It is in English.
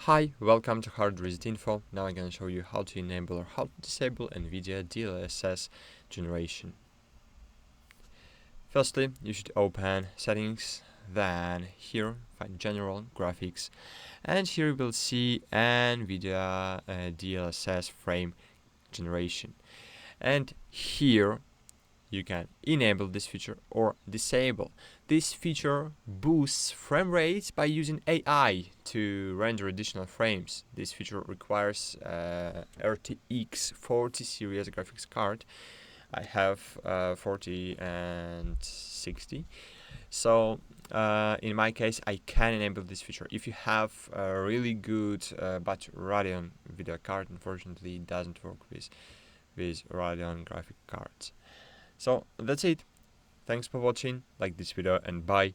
Hi, welcome to HardReset.Info. Now I'm going to show you how to enable or how to disable NVIDIA DLSS generation. Firstly, you should open Settings, then here find General, Graphics, and here you will see NVIDIA DLSS Frame Generation. And here you can enable this feature or disable. This feature boosts frame rates by using AI to render additional frames. This feature requires RTX 40 series graphics card. I have 40 and 60. So in my case, I can enable this feature. If you have a really good but Radeon video card, unfortunately it doesn't work with Radeon graphic cards. So that's it. Thanks for watching, like this video and bye.